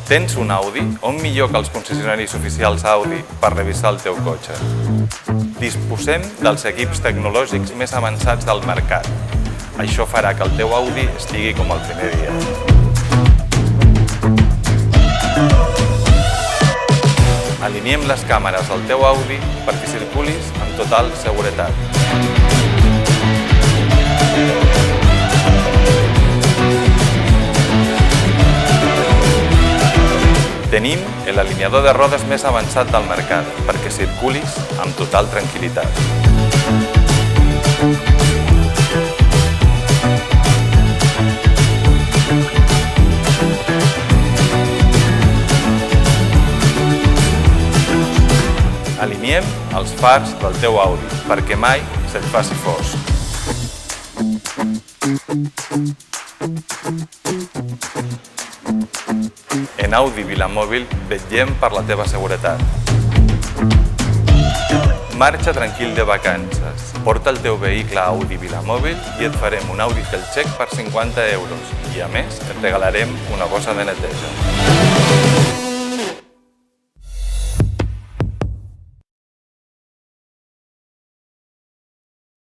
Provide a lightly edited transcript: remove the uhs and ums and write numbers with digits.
Tens un Audi? On millor que els concessionaris oficials Audi per revisar el teu cotxe? Disposem dels equips tecnològics més avançats del mercat. Això farà que el teu Audi estigui com el primer dia. Aliniem les càmeres del teu Audi perquè circulis amb total seguretat. Tenim l'alineador de rodes més avançat del mercat perquè circulis amb total tranquil·litat. Aliniem els fars del teu Audi perquè mai se't faci fosc. En Audi Vilamòbil vetllem per la teva seguretat. Marxa tranquil de vacances. Porta el teu vehicle a Audi Vilamòbil i et farem un Audi Health Check per 50 euros. I a més, et regalarem una bossa de neteja.